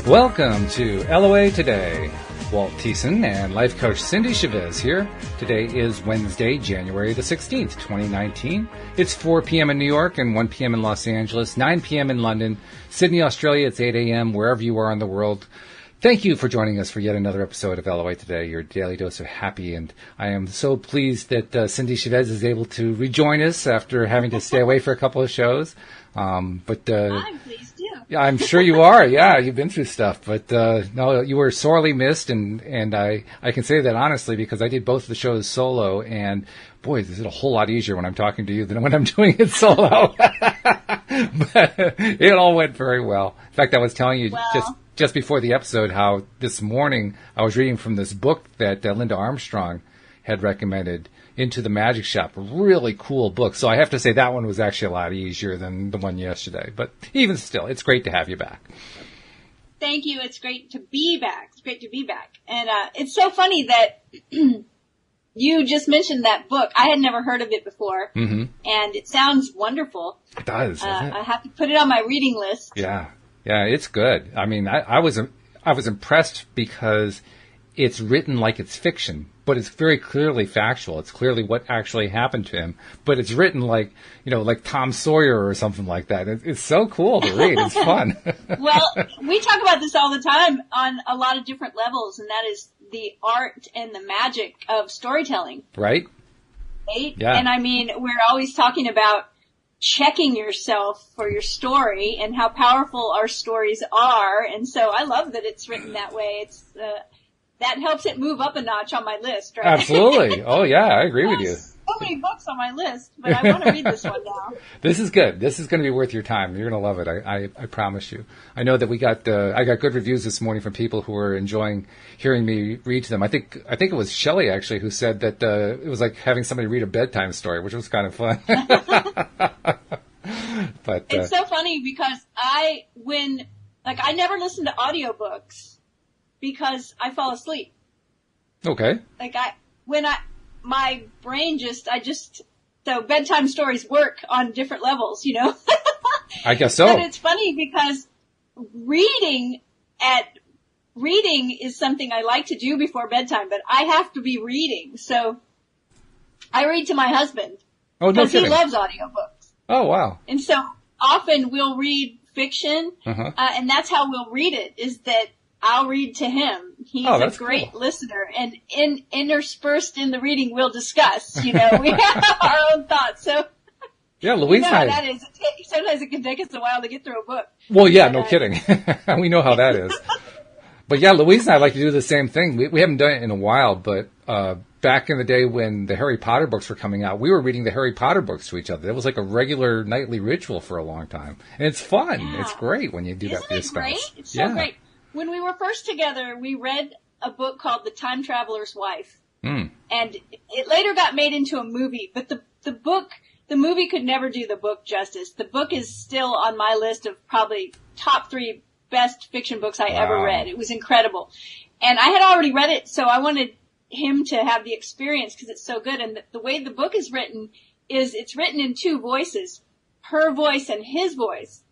Welcome to LOA Today. Walt and life coach Cindie Chavez here. Today is Wednesday, January the 16th, 2019. It's 4 p.m. in New York and 1 p.m. in Los Angeles, 9 p.m. in London, Sydney, Australia, it's 8 a.m. wherever you are in the world. Thank you for joining us for yet another episode of LOA Today, your daily dose of happy. And I am so pleased that Cindie Chavez is able to rejoin us after having to stay away for a couple of shows. I'm pleased too. Yeah, I'm sure you are. Yeah, you've been through stuff. But no, you were sorely missed. And I can say that honestly because I did both of the shows solo. And boy, this is a whole lot easier when I'm talking to you than when I'm doing it solo. But it all went very well. In fact, I was telling you just before the episode how this morning I was reading from this book that Linda Armstrong had recommended, Into the Magic Shop. A really cool book. So I have to say that one was actually a lot easier than the one yesterday. But even still, it's great to have you back. Thank you. It's great to be back. It's great to be back. And it's so funny that you just mentioned that book. I had never heard of it before. Mm-hmm. And it sounds wonderful. It does, doesn't it? I have to put it on my reading list. Yeah. Yeah, it's good. I mean, I was impressed because it's written like it's fiction, but it's very clearly factual. It's clearly what actually happened to him, but it's written like, like Tom Sawyer or something like that. It's so cool to read. It's fun. Well, we talk about this all the time on a lot of different levels, and that is the art and the magic of storytelling. Right? Yeah. And I mean, we're always talking about checking yourself for your story and how powerful our stories are. And so I love that it's written that way. It's, that helps it move up a notch on my list, right? Absolutely. Oh yeah, I agree with you. So many books on my list, but I want to read this one now. This is good. This is going to be worth your time. You're going to love it. I promise you. I know that I got good reviews this morning from people who were enjoying hearing me read to them. I think it was Shelley actually who said that it was like having somebody read a bedtime story, which was kind of fun. But it's so funny because I never listen to audiobooks because I fall asleep. Okay. My brain so bedtime stories work on different levels, I guess so. But it's funny because reading is something I like to do before bedtime, but I have to be reading. So I read to my husband. Oh, no kidding. Because he loves audiobooks. Oh, wow. And so often we'll read fiction, and that's how we'll read it, is that I'll read to him. He's a great listener, and interspersed in the reading we'll discuss. We have our own thoughts. So yeah, Louise, how that is. Sometimes it can take us a while to get through a book. Well, yeah, no kidding. We know how that is. But yeah, Louise and I like to do the same thing. We haven't done it in a while, but back in the day when the Harry Potter books were coming out, we were reading the Harry Potter books to each other. It was like a regular nightly ritual for a long time, and it's fun. Yeah. It's great when you do that for your spouse. Great? It's so great. When we were first together, we read a book called The Time Traveler's Wife. And it later got made into a movie, but the movie could never do the book justice. The book is still on my list of probably top 3 best fiction books I ever read. It was incredible. And I had already read it, so I wanted him to have the experience because it's so good. And the way the book is written is it's written in 2 voices, her voice and his voice.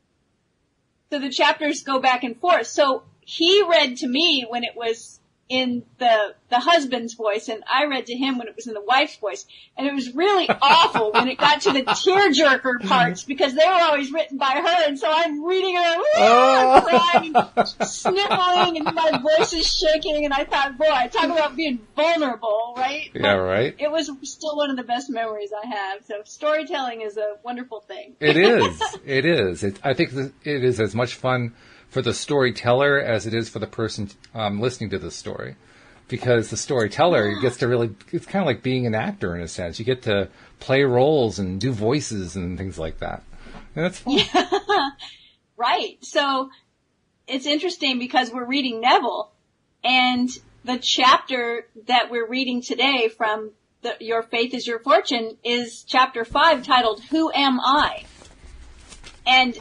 So the chapters go back and forth. So he read to me when it was in the husband's voice, and I read to him when it was in the wife's voice. And it was really awful when it got to the tearjerker parts because they were always written by her, and so I'm reading her, crying, sniffling, and my voice is shaking, and I thought, boy, talk about being vulnerable, right? Yeah, right. It was still one of the best memories I have. So storytelling is a wonderful thing. It is. It is. I think it is as much fun for the storyteller as it is for the person listening to the story. Because the storyteller gets to it's kind of like being an actor in a sense. You get to play roles and do voices and things like that. And that's fun. Yeah. Right. So it's interesting because we're reading Neville, and the chapter that we're reading today from Your Faith is Your Fortune is chapter 5 titled, Who Am I? And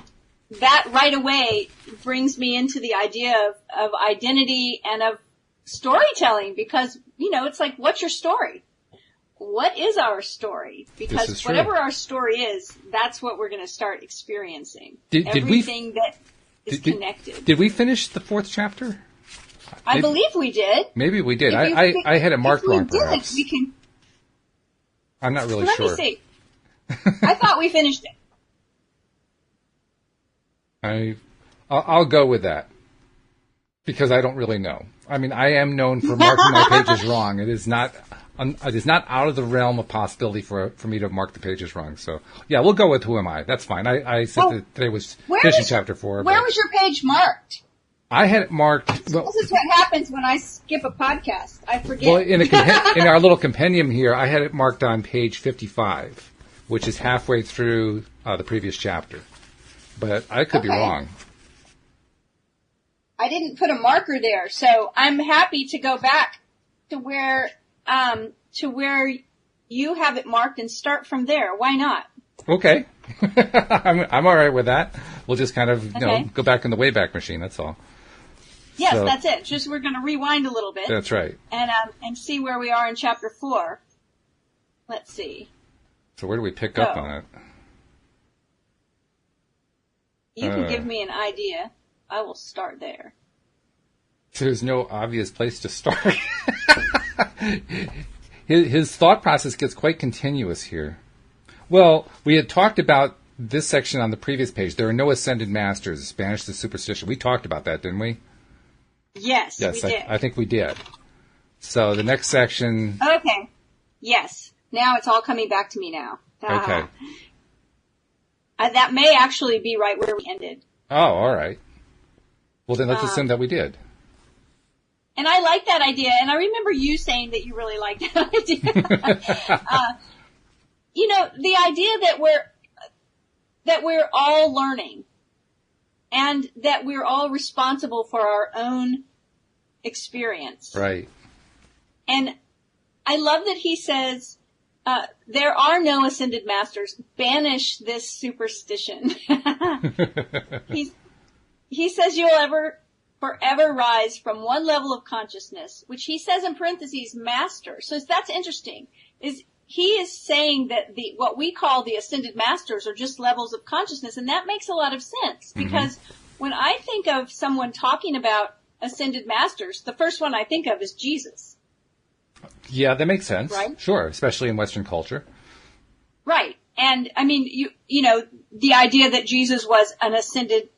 that right away brings me into the idea of identity and of storytelling because, it's like, what's your story? What is our story? Because whatever our story is, that's what we're going to start experiencing. Everything that is connected. Did we finish the 4th chapter? I believe we did. Maybe we did. I had it marked wrong, perhaps. We can... I'm not really sure. Let me see. I thought we finished it. I'll go with that because I don't really know. I mean, I am known for marking my pages wrong. It is not out of the realm of possibility for me to mark the pages wrong. So, yeah, we'll go with Who Am I? That's fine. I said that today was finishing chapter 4. Where was your page marked? I had it marked. Well, this is what happens when I skip a podcast. I forget. Well, in our little compendium here, I had it marked on page 55, which is halfway through the previous chapter. But I could be wrong. I didn't put a marker there, so I'm happy to go back to where you have it marked and start from there. Why not? Okay. I'm all right with that. We'll just kind of go back in the Wayback Machine. That's all. Yes, that's it. Just we're going to rewind a little bit. That's right. And see where we are in chapter 4. Let's see. So where do we pick up on it? You can give me an idea. I will start there. There's no obvious place to start. His thought process gets quite continuous here. Well, we had talked about this section on the previous page. There are no ascended masters. Banish the superstition. We talked about that, didn't we? Yes, we did. I think we did. So the next section... Okay. Yes. Now it's all coming back to me now. Okay. That may actually be right where we ended. Oh, all right. Well, then let's assume that we did. And I like that idea, and I remember you saying that you really liked that idea. The idea that we're all learning, and that we're all responsible for our own experience. Right. And I love that he says, there are no ascended masters. Banish this superstition. He says you'll forever rise from one level of consciousness, which he says in parentheses, master. So that's interesting. He is saying that what we call the ascended masters are just levels of consciousness, and that makes a lot of sense because when I think of someone talking about ascended masters, the first one I think of is Jesus. Yeah, that makes sense. Right? Sure, especially in Western culture. Right. And I mean, you know, the idea that Jesus was an ascended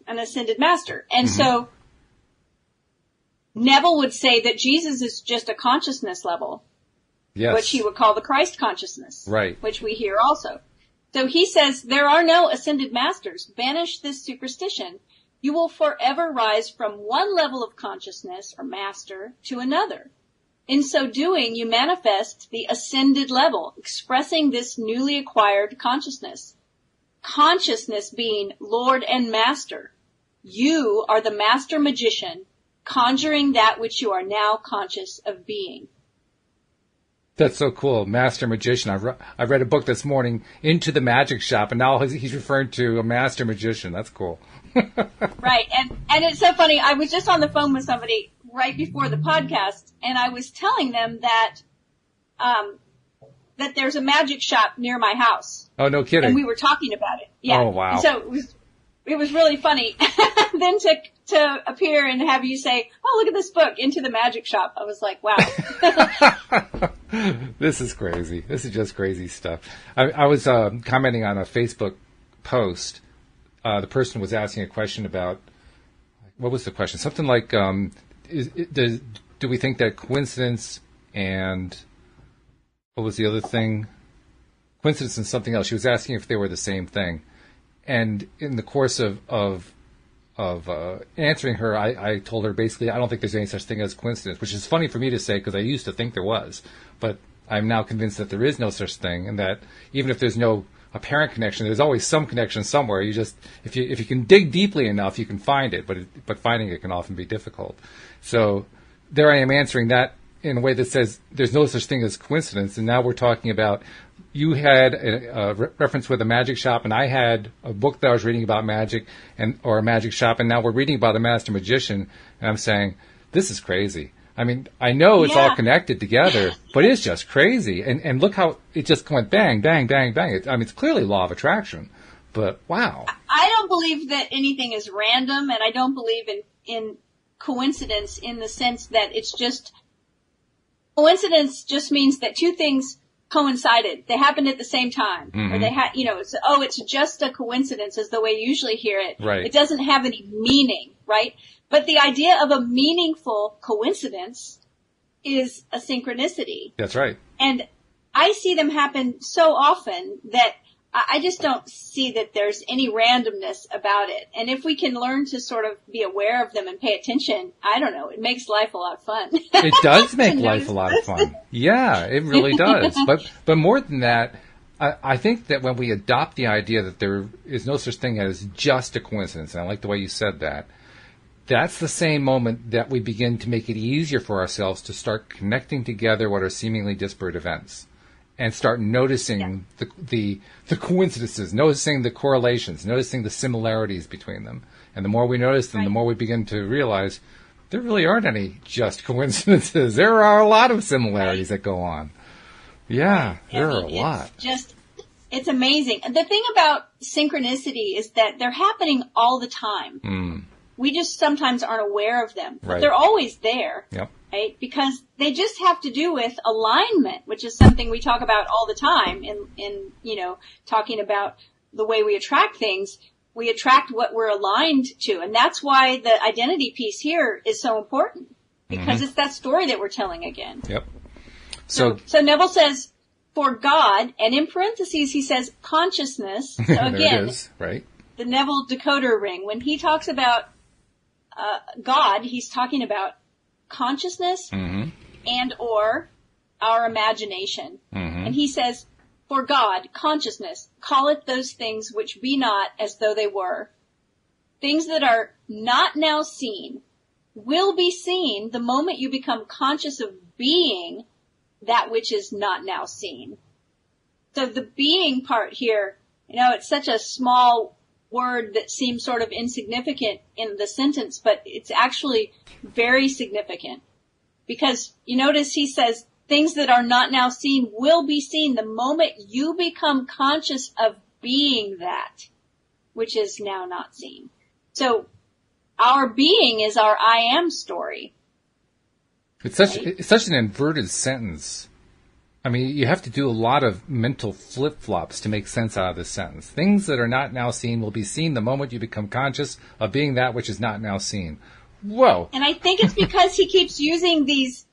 master. And so Neville would say that Jesus is just a consciousness level. Yes. Which he would call the Christ consciousness. Right. Which we hear also. So he says, there are no ascended masters. Banish this superstition. You will forever rise from one level of consciousness or master to another. In so doing, you manifest the ascended level, expressing this newly acquired consciousness. Consciousness being Lord and Master. You are the master magician, conjuring that which you are now conscious of being. That's so cool. Master magician. I read a book this morning, Into the Magic Shop, and now he's referring to a master magician. That's cool. Right. And it's so funny. I was just on the phone with somebody right before the podcast, and I was telling them that that there's a magic shop near my house. Oh, no kidding. And we were talking about it. Yeah. Oh, wow. And so it was really funny. Then to appear and have you say, oh, look at this book, Into the Magic Shop. I was like, wow. This is crazy. This is just crazy stuff. I was commenting on a Facebook post. The person was asking a question about, what was the question? Something like, do we think that coincidence and, what was the other thing? Coincidence and something else. She was asking if they were the same thing. And in the course of answering her, I told her basically I don't think there's any such thing as coincidence, which is funny for me to say because I used to think there was, but I'm now convinced that there is no such thing, and that even if there's no apparent connection, there's always some connection somewhere. You just if you can dig deeply enough, you can find it, but finding it can often be difficult. So there I am answering that in a way that says there's no such thing as coincidence, and now we're talking about. You had a reference with a magic shop, and I had a book that I was reading about magic or a magic shop, and now we're reading about a master magician, and I'm saying, this is crazy. I mean, I know it's all connected together, but it's just crazy. And look how it just went bang, bang, bang, bang. It's clearly law of attraction, But wow. I don't believe that anything is random, and I don't believe in coincidence in the sense that it's just, coincidence just means that two things coincided. They happened at the same time. Or they had, it's just a coincidence is the way you usually hear it. Right. It doesn't have any meaning, right? But the idea of a meaningful coincidence is a synchronicity. That's right. And I see them happen so often that I just don't see that there's any randomness about it. And if we can learn to sort of be aware of them and pay attention, I don't know, it makes life a lot of fun. It does make life a lot of fun. Yeah, it really does. But more than that, I think that when we adopt the idea that there is no such thing as just a coincidence, and I like the way you said that, that's the same moment that we begin to make it easier for ourselves to start connecting together what are seemingly disparate events. And start noticing the coincidences, noticing the correlations, noticing the similarities between them. And the more we notice them, the more we begin to realize there really aren't any just coincidences. There are a lot of similarities that go on. Yeah, there are a lot. It's amazing. The thing about synchronicity is that they're happening all the time. We just sometimes aren't aware of them. But they're always there. Yep. Right? Because they just have to do with alignment, which is something we talk about all the time in talking about the way we attract things. We attract what we're aligned to. And that's why the identity piece here is so important. Because it's that story that we're telling again. Yep. So Neville says, for God, and in parentheses he says consciousness. So again, there it is, right? The Neville decoder ring. When he talks about God, he's talking about consciousness and or our imagination. And he says, for God, consciousness, call it those things which be not as though they were. Things that are not now seen will be seen the moment you become conscious of being that which is not now seen. So the being part here, it's such a small word that seems sort of insignificant in the sentence, but it's actually very significant. Because you notice he says, things that are not now seen will be seen the moment you become conscious of being that which is now not seen. So our being is our I am story. It's such an inverted sentence. I mean, you have to do a lot of mental flip-flops to make sense out of this sentence. Things that are not now seen will be seen the moment you become conscious of being that which is not now seen. Whoa. And I think it's because he keeps using these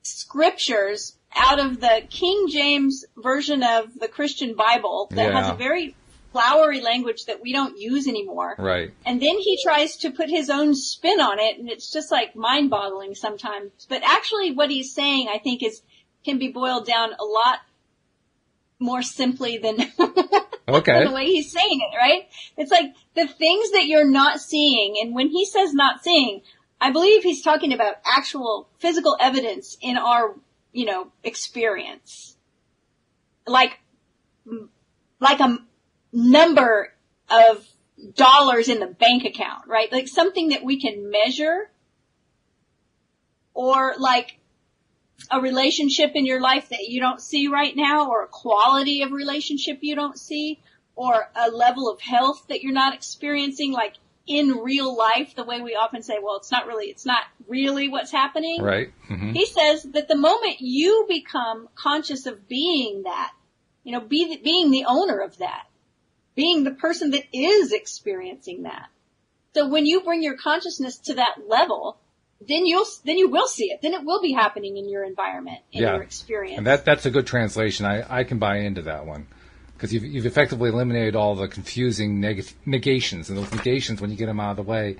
scriptures out of the King James version of the Christian Bible that has a very flowery language that we don't use anymore. Right. And then he tries to put his own spin on it, and it's just like mind-boggling sometimes. But actually what he's saying, I think, can be boiled down a lot more simply than the way he's saying it, right? It's like the things that you're not seeing, and when he says not seeing, I believe he's talking about actual physical evidence in our, experience. Like a number of dollars in the bank account, right? Like something that we can measure, or like a relationship in your life that you don't see right now, or a quality of relationship you don't see, or a level of health that you're not experiencing, like in real life, the way we often say, well, it's not really what's happening. Right. He says that the moment you become conscious of being that, being the owner of that, being the person that is experiencing that. So when you bring your consciousness to that level, then you will see it. Then it will be happening in your environment, in your experience. And that's a good translation. I can buy into that one. Because you've effectively eliminated all the confusing negations. And those negations, when you get them out of the way,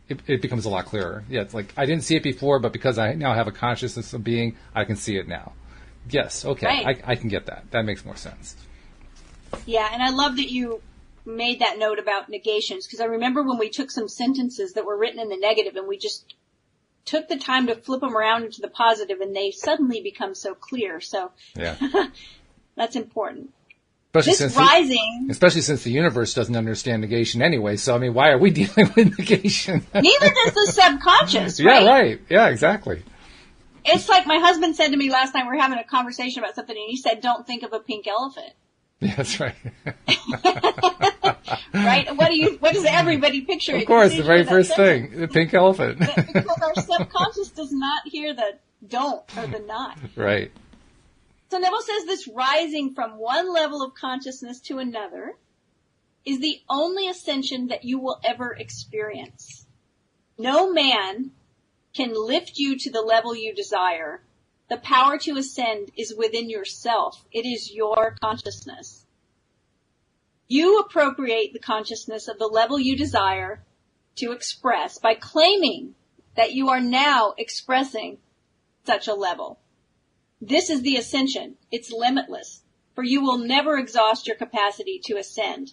it becomes a lot clearer. Yeah, it's like, I didn't see it before, but because I now have a consciousness of being, I can see it now. Yes, okay, right. I can get that. That makes more sense. Yeah, and I love that you made that note about negations, because I remember when we took some sentences that were written in the negative and we just took the time to flip them around into the positive, and they suddenly become so clear. So yeah. That's important. Especially since the universe doesn't understand negation anyway. So, I mean, why are we dealing with negation? Neither does the subconscious, right? Yeah, right. Yeah, exactly. It's like my husband said to me last night, we were having a conversation about something, and he said, don't think of a pink elephant. Yeah, that's right. Right? What does everybody picture? Of course, the very first thing, the pink elephant. Because our subconscious does not hear the don't or the not. Right. So Neville says this rising from one level of consciousness to another is the only ascension that you will ever experience. No man can lift you to the level you desire. The power to ascend is within yourself. It is your consciousness. You appropriate the consciousness of the level you desire to express by claiming that you are now expressing such a level. This is the ascension. It's limitless, for you will never exhaust your capacity to ascend.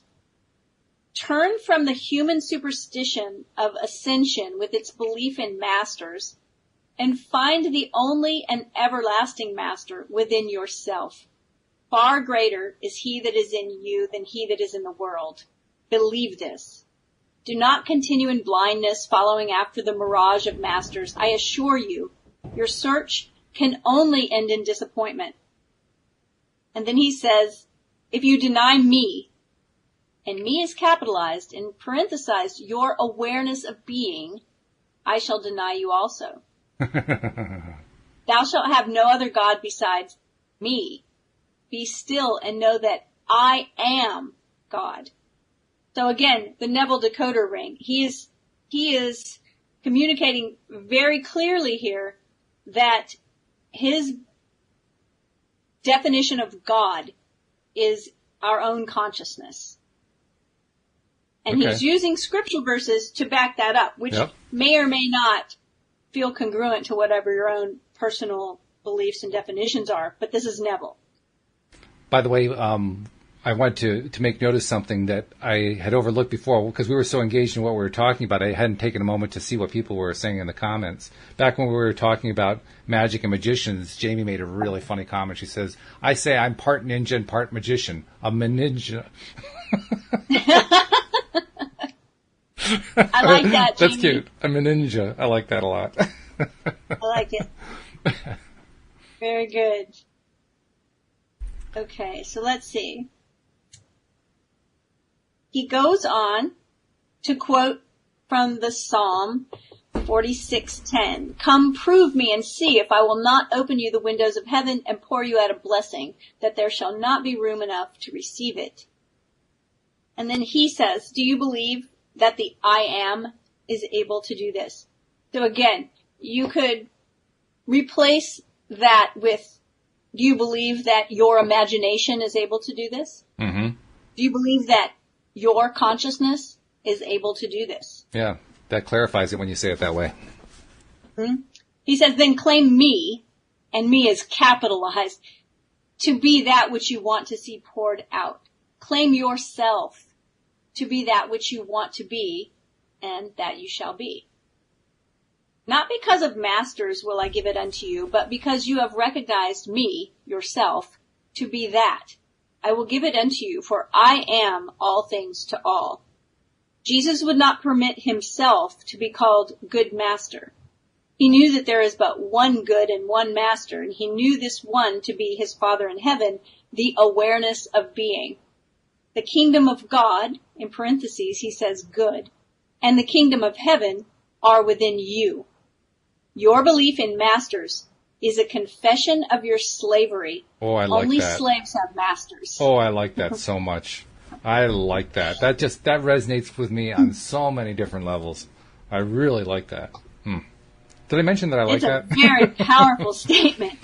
Turn from the human superstition of ascension with its belief in masters and find the only and everlasting master within yourself. Far greater is he that is in you than he that is in the world. Believe this. Do not continue in blindness following after the mirage of masters. I assure you, your search can only end in disappointment. And then he says, if you deny me, and me is capitalized and parenthesized, your awareness of being, I shall deny you also. Thou shalt have no other God besides me. Be still and know that I am God. So again, the Neville decoder ring. He is communicating very clearly here that his definition of God is our own consciousness. And he's using scripture verses to back that up, which may or may not feel congruent to whatever your own personal beliefs and definitions are. But this is Neville. By the way, I wanted to make note of something that I had overlooked before because we were so engaged in what we were talking about. I hadn't taken a moment to see what people were saying in the comments. Back when we were talking about magic and magicians, Jamie made a really funny comment. She says, I say I'm part ninja and part magician. I'm a ninja. I like that, Jamie. That's cute. I'm a ninja. I like that a lot. I like it. Very good. Okay, so let's see. He goes on to quote from the Psalm 46:10. Come prove me and see if I will not open you the windows of heaven and pour you out a blessing, that there shall not be room enough to receive it. And then he says, do you believe that the I am is able to do this? So again, you could replace that with, do you believe that your imagination is able to do this? Mm-hmm. Do you believe that your consciousness is able to do this? Yeah, that clarifies it when you say it that way. Mm-hmm. He says, then claim me, and me is capitalized, to be that which you want to see poured out. Claim yourself to be that which you want to be, and that you shall be. Not because of masters will I give it unto you, but because you have recognized me, yourself, to be that. I will give it unto you, for I am all things to all. Jesus would not permit himself to be called good master. He knew that there is but one good and one master, and he knew this one to be his Father in heaven, the awareness of being. The kingdom of God, in parentheses, he says good, and the kingdom of heaven are within you. Your belief in masters is a confession of your slavery. Oh, I like Only that. slaves have masters. Oh, I like that so much. I like that. That resonates with me on so many different levels. I really like that. Did I mention that I like that? It's a very powerful statement,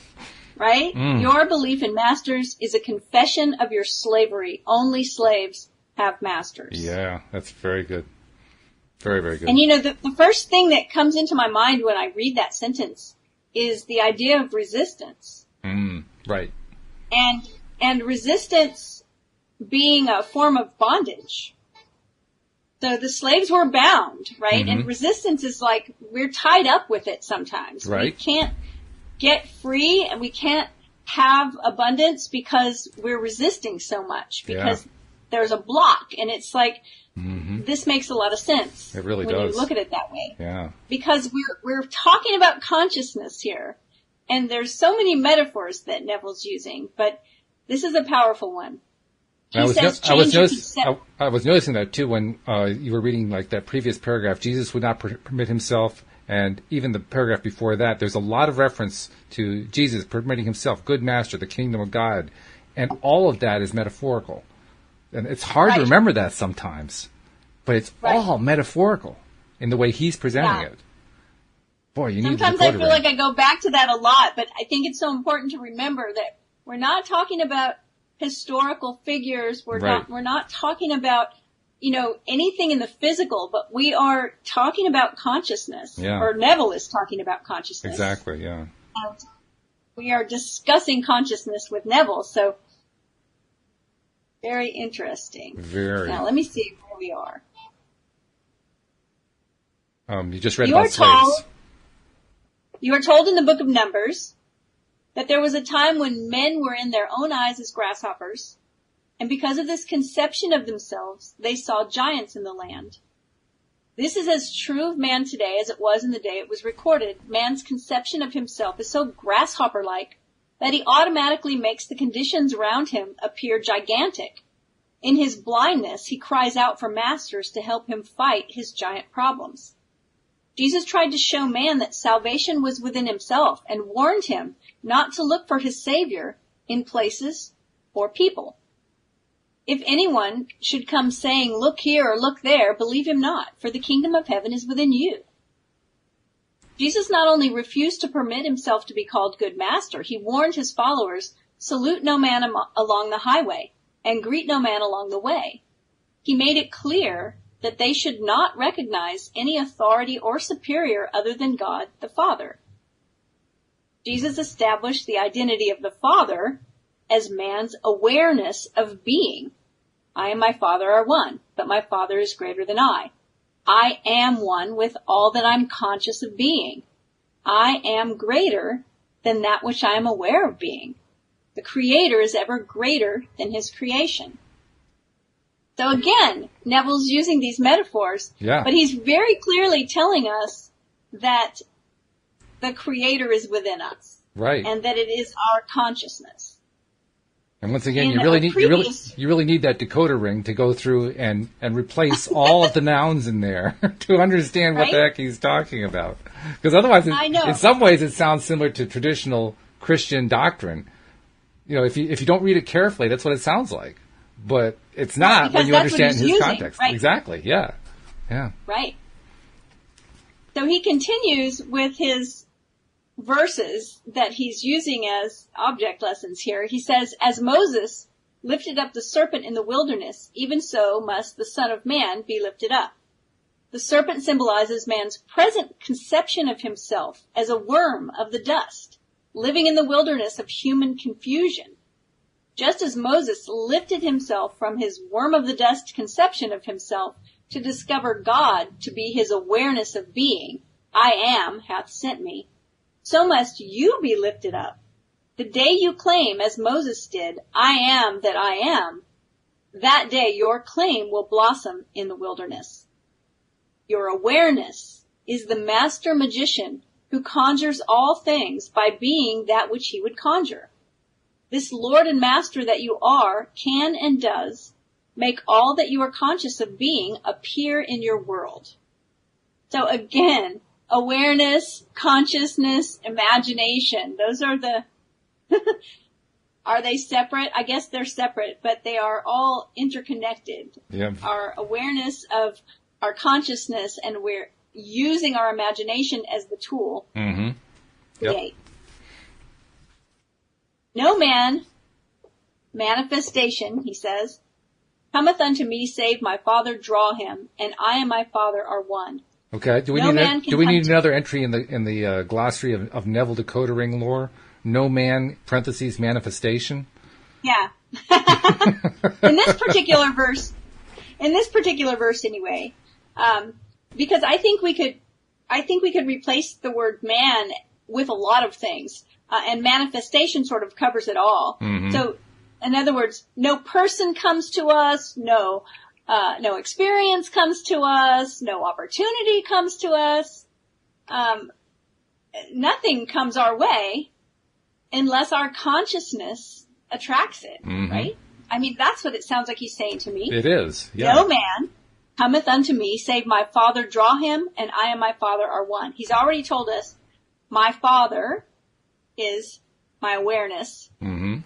right? Your belief in masters is a confession of your slavery. Only slaves have masters. Yeah, that's very good. Very, very good. And you know, the first thing that comes into my mind when I read that sentence is the idea of resistance. Right. And resistance being a form of bondage. So the slaves were bound, right? Mm-hmm. And resistance is like, we're tied up with it sometimes. Right. We can't get free and we can't have abundance because we're resisting so much, because there's a block. And it's like, this makes a lot of sense. It really when does. you look at it that way. Yeah. Because we're talking about consciousness here. And there's so many metaphors that Neville's using, but this is a powerful one. He says change your conception. I was noticing that too when you were reading like that previous paragraph. Jesus would not permit himself, and even the paragraph before that, there's a lot of reference to Jesus permitting himself, good master, the kingdom of God, and all of that is metaphorical. And it's hard to remember that sometimes, but it's all metaphorical in the way he's presenting it. Boy, you need sometimes I feel like I go back to that a lot, but I think it's so important to remember that we're not talking about historical figures. We're not talking about, anything in the physical, but we are talking about consciousness. Yeah. Or Neville is talking about consciousness. Exactly, yeah. And we are discussing consciousness with Neville, so very interesting. Very. Now, let me see where we are. You just read about slaves. You are told in the book of Numbers that there was a time when men were in their own eyes as grasshoppers, and because of this conception of themselves, they saw giants in the land. This is as true of man today as it was in the day it was recorded. Man's conception of himself is so grasshopper-like that he automatically makes the conditions around him appear gigantic. In his blindness, he cries out for masters to help him fight his giant problems. Jesus tried to show man that salvation was within himself and warned him not to look for his Savior in places or people. If anyone should come saying, look here or look there, believe him not, for the kingdom of heaven is within you. Jesus not only refused to permit himself to be called good master, he warned his followers, salute no man along the highway and greet no man along the way. He made it clear that they should not recognize any authority or superior other than God the Father. Jesus established the identity of the Father as man's awareness of being. I and my Father are one, but my Father is greater than I. I am one with all that I'm conscious of being. I am greater than that which I am aware of being. The Creator is ever greater than his creation. So again, Neville's using these metaphors, but he's very clearly telling us that the Creator is within us. Right. And that it is our consciousness. And once again, you really need that decoder ring to go through and replace all of the nouns in there to understand what the heck he's talking about. Because otherwise, in some ways, it sounds similar to traditional Christian doctrine. If you don't read it carefully, that's what it sounds like. But it's not when you understand his context. Right. Exactly. Yeah. Yeah. Right. So he continues with his verses that he's using as object lessons here. He says, as Moses lifted up the serpent in the wilderness, even so must the Son of Man be lifted up. The serpent symbolizes man's present conception of himself as a worm of the dust, living in the wilderness of human confusion. Just as Moses lifted himself from his worm of the dust conception of himself to discover God to be his awareness of being, I am hath sent me, so must you be lifted up. The day you claim, as Moses did, I am that I am, that day your claim will blossom in the wilderness. Your awareness is the master magician who conjures all things by being that which he would conjure. This Lord and Master that you are can and does make all that you are conscious of being appear in your world. So again, awareness, consciousness, imagination, those are the, are they separate? I guess they're separate, but they are all interconnected. Yeah. Our awareness of our consciousness, and we're using our imagination as the tool. Mm-hmm. Yep. No man, manifestation, he says, cometh unto me save my Father draw him, and I and my Father are one. Okay. Do we need another entry in the glossary of Neville decoder ring lore? No man (parentheses manifestation). Yeah. in this particular verse anyway, because I think we could replace the word man with a lot of things. And manifestation sort of covers it all. Mm-hmm. So, in other words, no person comes to us, no experience comes to us, no opportunity comes to us, nothing comes our way unless our consciousness attracts it, mm-hmm. right? I mean, that's what it sounds like he's saying to me. It is, yeah. No man cometh unto me, save my Father draw him, and I and my Father are one. He's already told us my Father is my awareness. Mm-hmm.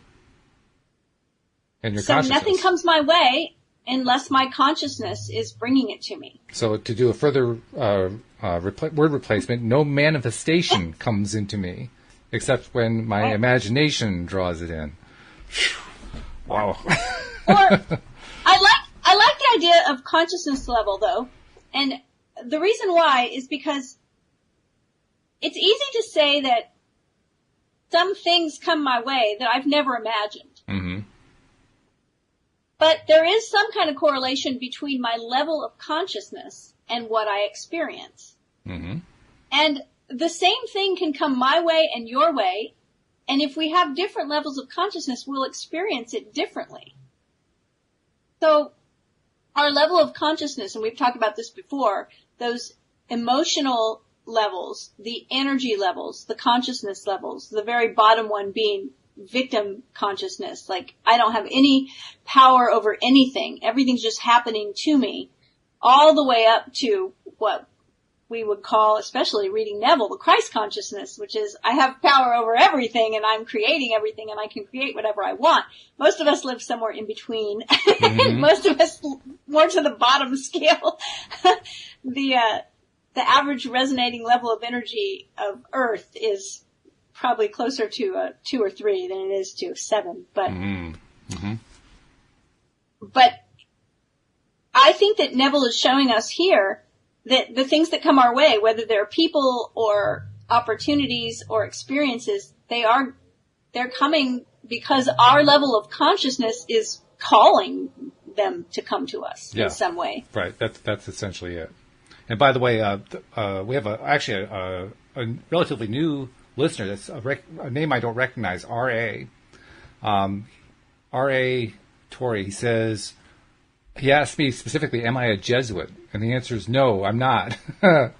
And your so consciousness. Nothing comes my way unless my consciousness is bringing it to me. So to do a further word replacement, no manifestation comes into me except when my imagination draws it in. Wow. Or I like the idea of consciousness level, though, and the reason why is because it's easy to say that some things come my way that I've never imagined. Mm-hmm. But there is some kind of correlation between my level of consciousness and what I experience. Mm-hmm. And the same thing can come my way and your way, and if we have different levels of consciousness, we'll experience it differently. So our level of consciousness, and we've talked about this before, those emotional levels, the energy levels, the consciousness levels, the very bottom one being victim consciousness, like I don't have any power over anything, everything's just happening to me, all the way up to what we would call, especially reading Neville, the Christ consciousness, which is I have power over everything and I'm creating everything and I can create whatever I want. Most of us live somewhere in between. Mm-hmm. Most of us more to the bottom scale. The average resonating level of energy of Earth is probably closer to a 2 or 3 than it is to 7. But, mm-hmm. But I think that Neville is showing us here that the things that come our way, whether they're people or opportunities or experiences, they're coming because our level of consciousness is calling them to come to us in some way. Right. That's essentially it. And by the way, we have a relatively new listener. That's a name I don't recognize. R.A. R.A. Torrey. He says, he asked me specifically, am I a Jesuit? And the answer is no, I'm not.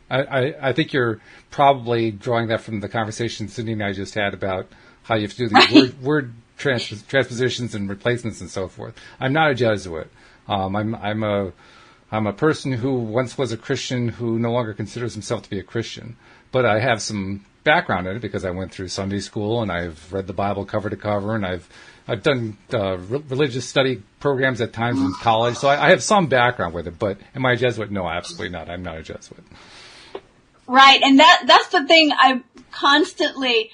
I think you're probably drawing that from the conversation Cindie and I just had about how you have to do these word transpositions and replacements and so forth. I'm not a Jesuit. I'm a person who once was a Christian who no longer considers himself to be a Christian. But I have some background in it because I went through Sunday school and I've read the Bible cover to cover, and I've done religious study programs at times in college, so I have some background with it. But am I a Jesuit? No, absolutely not. I'm not a Jesuit. Right, and that's the thing I'm constantly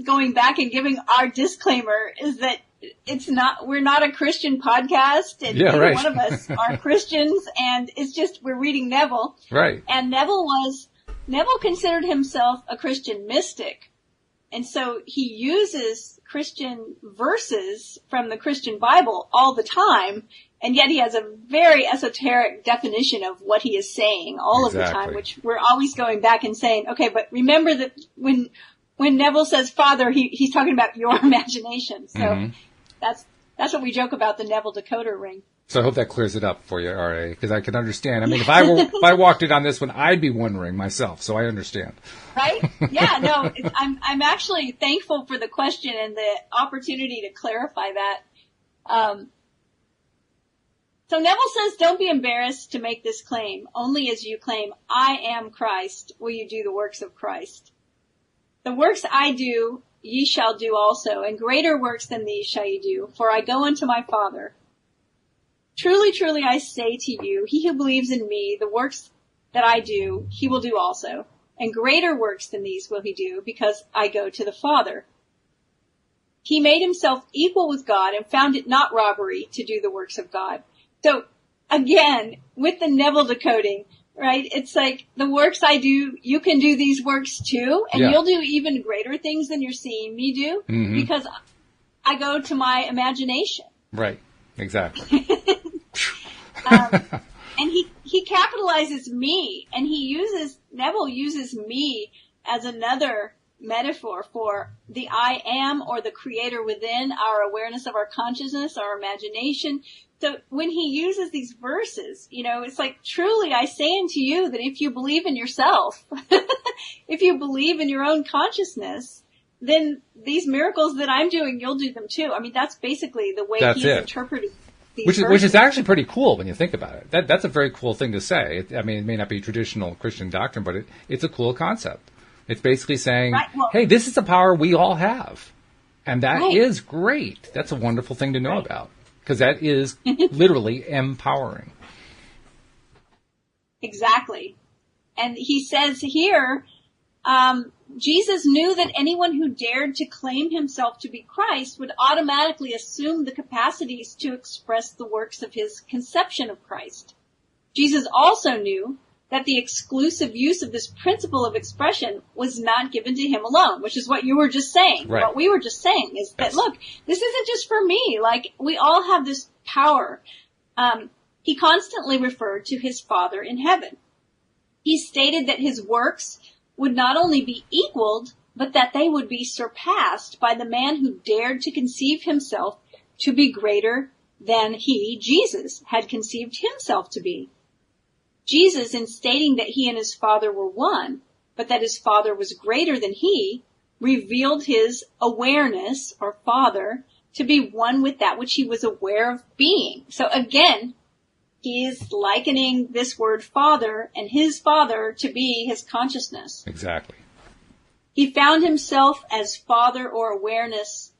going back and giving our disclaimer is that we're not a Christian podcast, and neither one of us are Christians, and it's just we're reading Neville. Right. And Neville considered himself a Christian mystic. And so he uses Christian verses from the Christian Bible all the time, and yet he has a very esoteric definition of what he is saying all of the time, which we're always going back and saying, okay, but remember that when Neville says Father, he's talking about your imagination. So that's what we joke about the Neville decoder ring. So I hope that clears it up for you, R.A., because I can understand. I mean, if I walked in on this one, I'd be wondering myself, so I understand. Right? Yeah, no, I'm actually thankful for the question and the opportunity to clarify that. So Neville says, don't be embarrassed to make this claim. Only as you claim, I am Christ, will you do the works of Christ. The works I do, ye shall do also, and greater works than these shall ye do, for I go unto my Father. Truly, truly, I say to you, he who believes in me, the works that I do, he will do also. And greater works than these will he do, because I go to the Father. He made himself equal with God and found it not robbery to do the works of God. So, again, with the Neville decoding, right, it's like the works I do, you can do these works too, and you'll do even greater things than you're seeing me do, because I go to my imagination. Right, exactly. And he capitalizes me, and Neville uses me as another metaphor for the I am, or the creator within, our awareness of our consciousness, our imagination. So when he uses these verses, it's like, truly I say unto you that if you believe in yourself, if you believe in your own consciousness, then these miracles that I'm doing, you'll do them too. I mean, that's basically the way he's interpreting these which is actually pretty cool when you think about it. That's a very cool thing to say. I mean, it may not be traditional Christian doctrine, but it's a cool concept. It's basically saying, hey, this is a power we all have. And that is great. That's a wonderful thing to know about. Because that is literally empowering. Exactly. And he says here, Jesus knew that anyone who dared to claim himself to be Christ would automatically assume the capacities to express the works of his conception of Christ. Jesus also knew that the exclusive use of this principle of expression was not given to him alone, which is what you were just saying. Right. What we were just saying is that, look, this isn't just for me. Like, we all have this power. He constantly referred to his Father in heaven. He stated that his works would not only be equaled, but that they would be surpassed by the man who dared to conceive himself to be greater than he, Jesus, had conceived himself to be. Jesus, in stating that he and his Father were one, but that his Father was greater than he, revealed his awareness, or Father, to be one with that which he was aware of being. So again, he is likening this word Father and his Father to be his consciousness. Exactly. He found himself as Father or awareness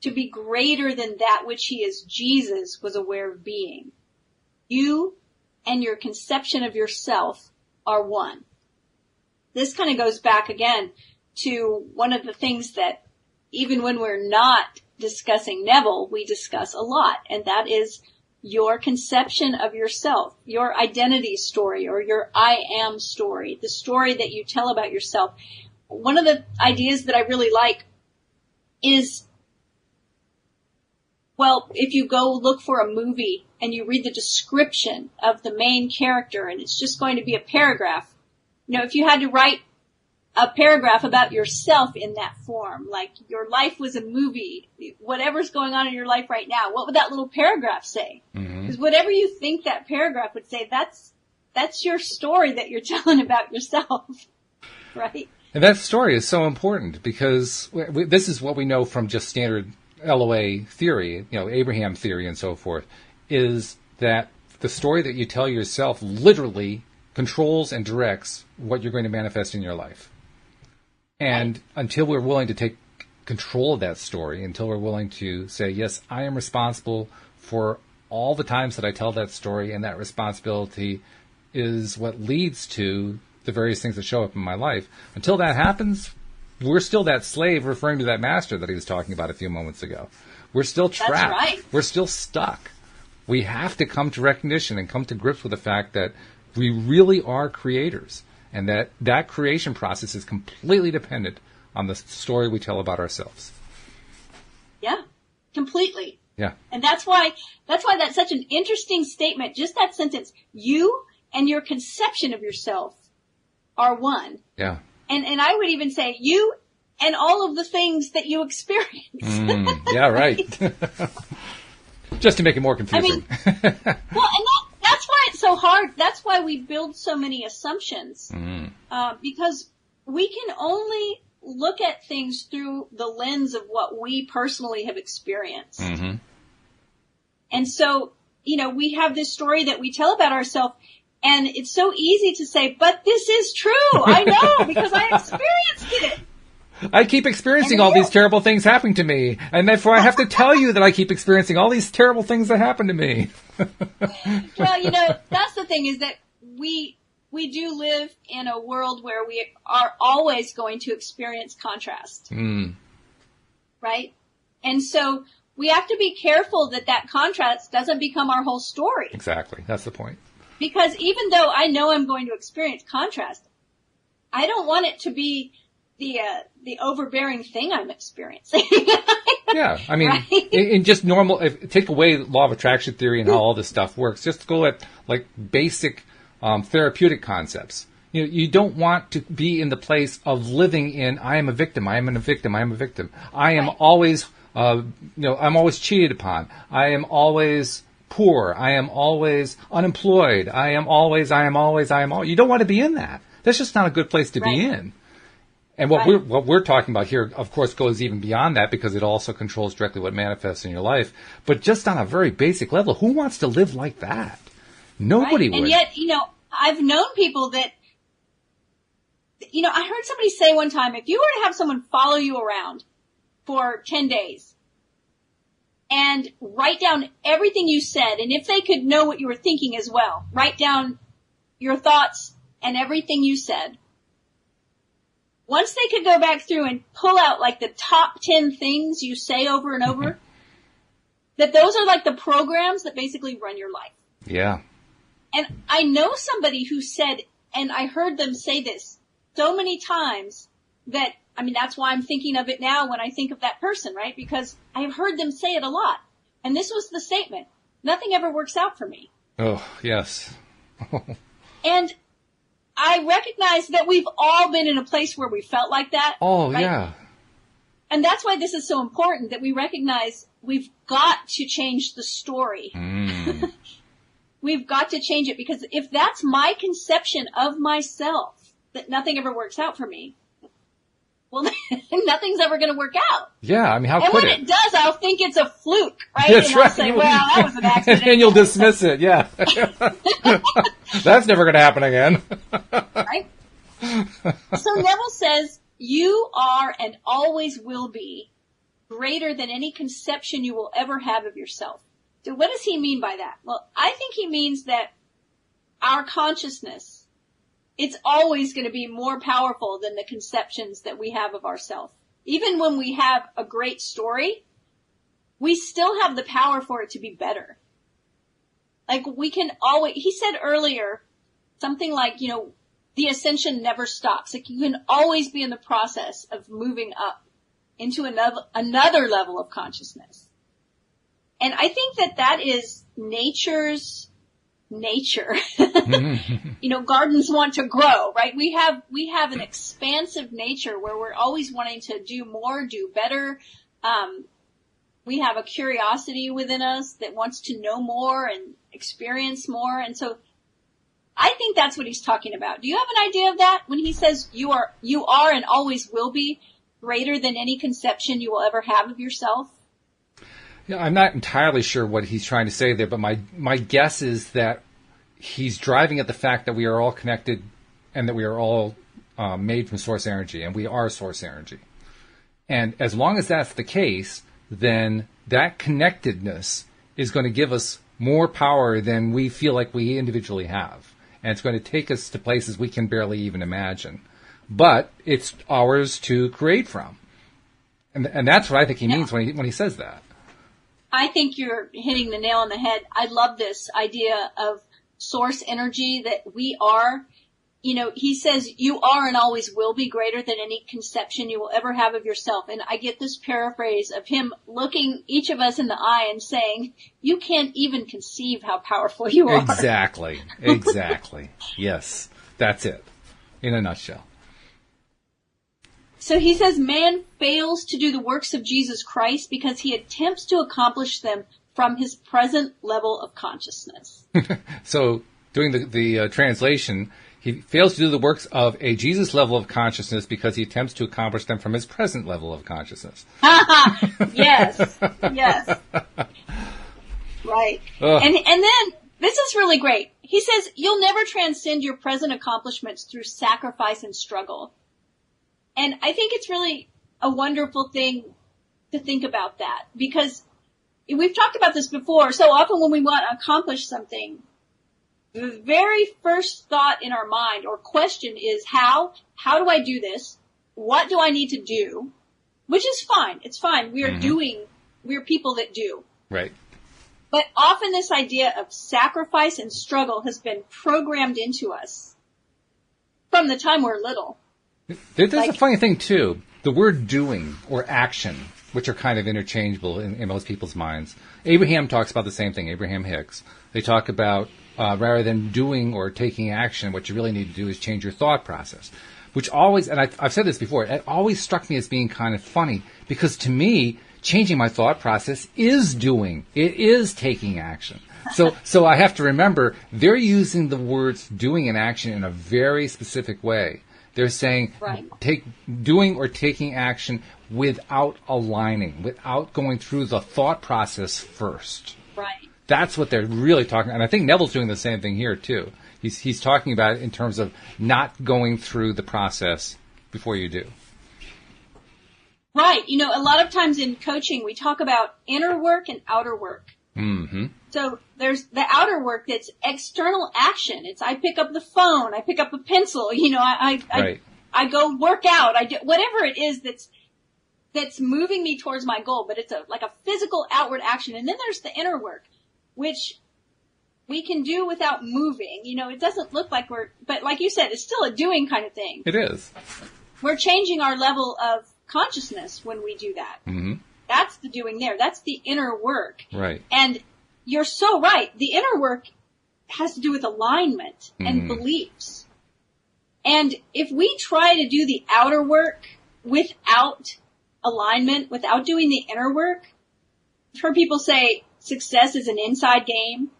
to be greater than that which he as Jesus was aware of being. You and your conception of yourself are one. This kind of goes back again to one of the things that even when we're not discussing Neville, we discuss a lot, and that is your conception of yourself, your identity story, or your I am story, the story that you tell about yourself. One of the ideas that I really like is, well, if you go look for a movie and you read the description of the main character and it's just going to be a paragraph, you know, if you had to write a paragraph about yourself in that form, like your life was a movie, whatever's going on in your life right now, what would that little paragraph say? Because whatever you think that paragraph would say, that's your story that you're telling about yourself, right? And that story is so important because this is what we know from just standard LOA theory, you know, Abraham theory and so forth, is that the story that you tell yourself literally controls and directs what you're going to manifest in your life. And until we're willing to take control of that story, until we're willing to say, yes, I am responsible for all the times that I tell that story, and that responsibility is what leads to the various things that show up in my life. Until that happens, we're still that slave referring to that master that he was talking about a few moments ago. We're still trapped. That's right. We're still stuck. We have to come to recognition and come to grips with the fact that we really are creators, and that creation process is completely dependent on the story we tell about ourselves. Yeah, completely. Yeah. And that's why that's such an interesting statement. Just that sentence, you and your conception of yourself are one. Yeah. And I would even say you and all of the things that you experience. Yeah, right. Just to make it more confusing. I mean, well, and that's why it's so hard. That's why we build so many assumptions. Because we can only look at things through the lens of what we personally have experienced. And so, you know, we have this story that we tell about ourselves, and it's so easy to say, but this is true. I know, because I experienced it. I keep experiencing all these terrible things happening to me, and therefore I have to tell you that I keep experiencing all these terrible things that happen to me. Well, you know, that's the thing, is that we do live in a world where we are always going to experience contrast. Right? And so we have to be careful that contrast doesn't become our whole story. Exactly. That's the point. Because even though I know I'm going to experience contrast, I don't want it to be the overbearing thing I'm experiencing. Yeah, I mean, right? in just normal, take away law of attraction theory and how all this stuff works. Just go at like basic therapeutic concepts. You know, you don't want to be in the place of living in I am a victim, I am a victim, I am a victim. I am always, I'm always cheated upon. I am always poor. I am always unemployed. I am always. You don't want to be in that. That's just not a good place to be in. And what we're talking about here, of course, goes even beyond that because it also controls directly what manifests in your life. But just on a very basic level, who wants to live like that? Nobody would. And yet, I've known people that, I heard somebody say one time, if you were to have someone follow you around for 10 days and write down everything you said, and if they could know what you were thinking as well, write down your thoughts and everything you said. Once they could go back through and pull out like the top 10 things you say over and over, that those are like the programs that basically run your life. Yeah. And I know somebody who said, and I heard them say this so many times that, that's why I'm thinking of it now when I think of that person, right? Because I've heard them say it a lot. And this was the statement: nothing ever works out for me. Oh, yes. And I recognize that we've all been in a place where we felt like that. Oh, right? yeah. And that's why this is so important, that we recognize we've got to change the story. We've got to change it, because if that's my conception of myself, that nothing ever works out for me, well, nothing's ever going to work out. Yeah, how and could when it does, I'll think it's a fluke, right? That's and right. I'll say, well, that was an accident. And you'll dismiss it, yeah. That's never going to happen again. Right? So Neville says, you are and always will be greater than any conception you will ever have of yourself. So what does he mean by that? Well, I think he means that our consciousness, it's always going to be more powerful than the conceptions that we have of ourselves. Even when we have a great story, we still have the power for it to be better. Like we can always, he said earlier, something like, the ascension never stops. Like you can always be in the process of moving up into another level of consciousness. And I think that is nature's nature. Gardens want to grow, right? We have an expansive nature where we're always wanting to do more, do better. We have a curiosity within us that wants to know more and experience more. And so I think that's what he's talking about. Do you have an idea of that when he says you are and always will be greater than any conception you will ever have of yourself? Yeah, I'm not entirely sure what he's trying to say there, but my guess is that he's driving at the fact that we are all connected and that we are all made from source energy, and we are source energy. And as long as that's the case, then that connectedness is going to give us more power than we feel like we individually have. And it's going to take us to places we can barely even imagine. But it's ours to create from. And that's what I think he means when he says that. I think you're hitting the nail on the head. I love this idea of source energy, that we are, he says you are and always will be greater than any conception you will ever have of yourself. And I get this paraphrase of him looking each of us in the eye and saying, you can't even conceive how powerful you are. Exactly. Yes, that's it in a nutshell. So he says man fails to do the works of Jesus Christ because he attempts to accomplish them from his present level of consciousness. So doing the translation, he fails to do the works of a Jesus level of consciousness because he attempts to accomplish them from his present level of consciousness. Yes. Right. And then this is really great. He says you'll never transcend your present accomplishments through sacrifice and struggle. And I think it's really a wonderful thing to think about that, because we've talked about this before. So often when we want to accomplish something, the very first thought in our mind or question is how do I do this? What do I need to do? Which is fine. It's fine. We're people that do. Right. But often this idea of sacrifice and struggle has been programmed into us from the time we're little. There's a funny thing, too. The word doing or action, which are kind of interchangeable in most people's minds. Abraham talks about the same thing, Abraham Hicks. They talk about rather than doing or taking action, what you really need to do is change your thought process. Which always, and I've said this before, it always struck me as being kind of funny, because to me, changing my thought process is doing. It is taking action. So I have to remember, they're using the words doing and action in a very specific way. They're saying doing or taking action without aligning, without going through the thought process first. Right. That's what they're really talking. And I think Neville's doing the same thing here too. He's talking about it in terms of not going through the process before you do. Right. You know, a lot of times in coaching, we talk about inner work and outer work. Mm-hmm. So there's the outer work that's external action. It's I pick up the phone, I pick up a pencil, you know, I go work out, I do whatever it is that's moving me towards my goal, but it's like a physical outward action. And then there's the inner work, which we can do without moving. You know, it doesn't look like but like you said, it's still a doing kind of thing. It is. We're changing our level of consciousness when we do that. Mm-hmm. That's the doing there. That's the inner work. Right. And you're so right. The inner work has to do with alignment and beliefs. And if we try to do the outer work without alignment, without doing the inner work, I've heard people say success is an inside game.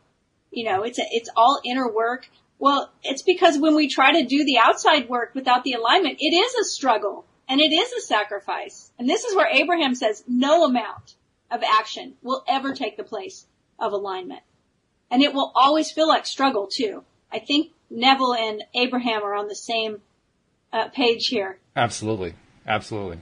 You know, it's all inner work. Well, it's because when we try to do the outside work without the alignment, it is a struggle. And it is a sacrifice. And this is where Abraham says no amount of action will ever take the place of alignment. And it will always feel like struggle too. I think Neville and Abraham are on the same page here. Absolutely. Absolutely.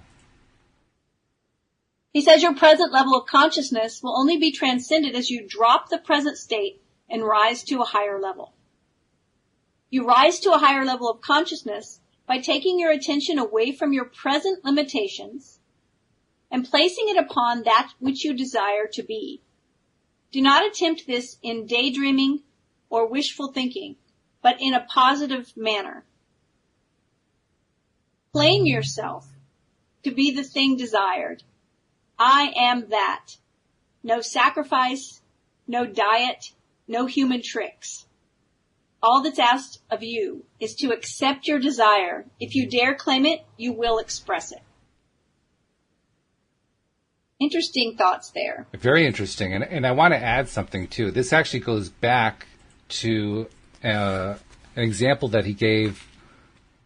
He says your present level of consciousness will only be transcended as you drop the present state and rise to a higher level. You rise to a higher level of consciousness by taking your attention away from your present limitations and placing it upon that which you desire to be. Do not attempt this in daydreaming or wishful thinking, but in a positive manner. Claim yourself to be the thing desired. I am that. No sacrifice, no diet, no human tricks. All that's asked of you is to accept your desire. If you dare claim it, you will express it. Interesting thoughts there. Very interesting. And I want to add something, too. This actually goes back to an example that he gave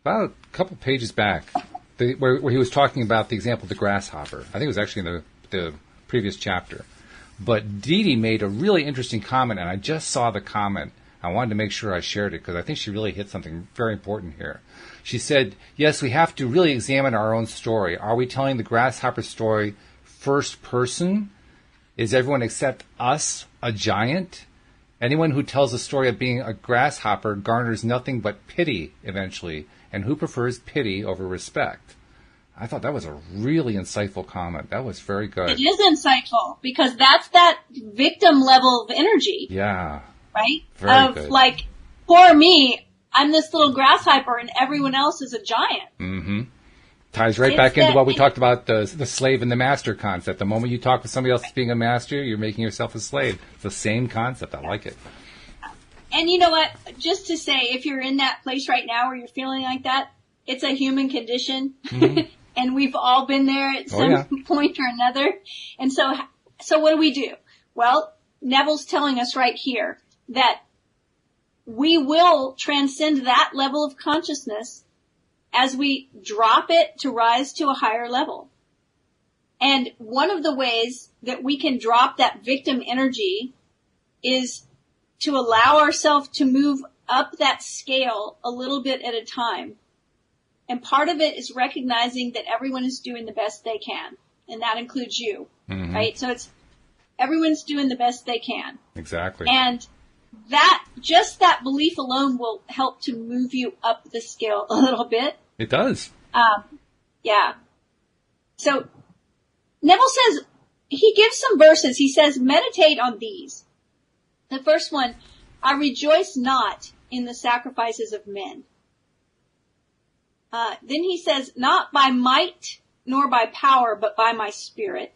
about a couple pages back, where he was talking about the example of the grasshopper. I think it was actually in the previous chapter. But Dee Dee made a really interesting comment, and I just saw the comment. I wanted to make sure I shared it because I think she really hit something very important here. She said, yes, we have to really examine our own story. Are we telling the grasshopper story first person? Is everyone except us a giant? Anyone who tells the story of being a grasshopper garners nothing but pity eventually. And who prefers pity over respect? I thought that was a really insightful comment. That was very good. It is insightful because that's that victim level of energy. Yeah. Right? Very good. Like, poor me, I'm this little grasshopper and everyone else is a giant. Mm-hmm. Ties right back into what we talked about, the slave and the master concept. The moment you talk with somebody else being a master, you're making yourself a slave. It's the same concept. I like it. And you know what? Just to say, if you're in that place right now where you're feeling like that, it's a human condition. Mm-hmm. And we've all been there at some point or another. And so what do? Well, Neville's telling us right here that we will transcend that level of consciousness as we drop it to rise to a higher level. And one of the ways that we can drop that victim energy is to allow ourselves to move up that scale a little bit at a time. And part of it is recognizing that everyone is doing the best they can. And that includes you, right? So everyone's doing the best they can. Exactly. And just that belief alone will help to move you up the scale a little bit. It does. Yeah. So Neville says, he gives some verses. He says, meditate on these. The first one, I rejoice not in the sacrifices of men. Then he says, not by might nor by power, but by my spirit.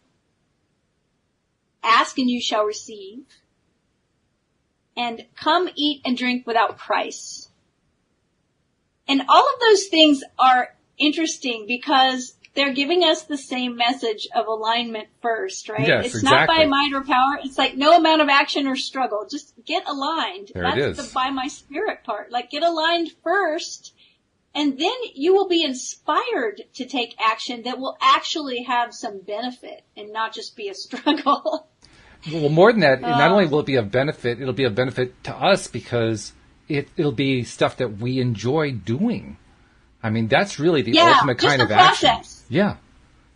Ask and you shall receive. And come eat and drink without price. And all of those things are interesting because they're giving us the same message of alignment first, right? Yes, it's exactly. Not by might or power. It's like no amount of action or struggle. Just get aligned. There it is. That's the by my spirit part. Like get aligned first And then you will be inspired to take action that will actually have some benefit and not just be a struggle. Well, more than that, not only will it be of benefit, it'll be of benefit to us because it'll be stuff that we enjoy doing. I mean, that's really the ultimate kind of action. Yeah.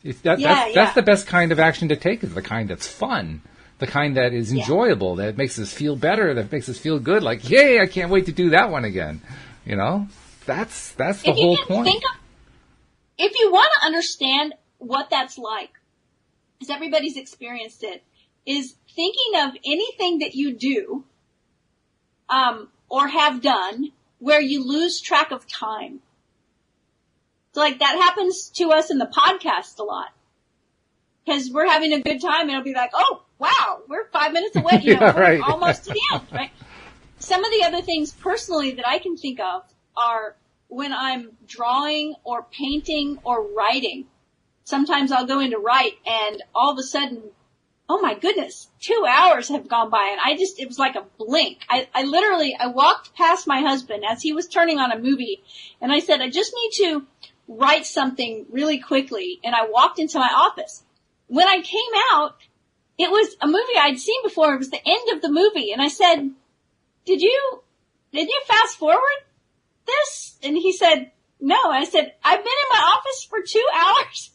That's the best kind of action to take, is the kind that's fun, the kind that is enjoyable, that makes us feel better, that makes us feel good. Like, yay, I can't wait to do that one again. You know, that's the whole point. If you want to understand what that's like, because everybody's experienced it, is thinking of anything that you do, or have done where you lose track of time. So like that happens to us in the podcast a lot. Because we're having a good time and it'll be like, oh, wow, we're 5 minutes away. You know, we're almost to the end, right? Some of the other things personally that I can think of are when I'm drawing or painting or writing. Sometimes I'll go into write and all of a sudden, oh my goodness, 2 hours have gone by and it was like a blink. I walked past my husband as he was turning on a movie and I said, I just need to write something really quickly. And I walked into my office. When I came out, it was a movie I'd seen before. It was the end of the movie. And I said, did you fast forward this? And he said, no. I said, I've been in my office for 2 hours.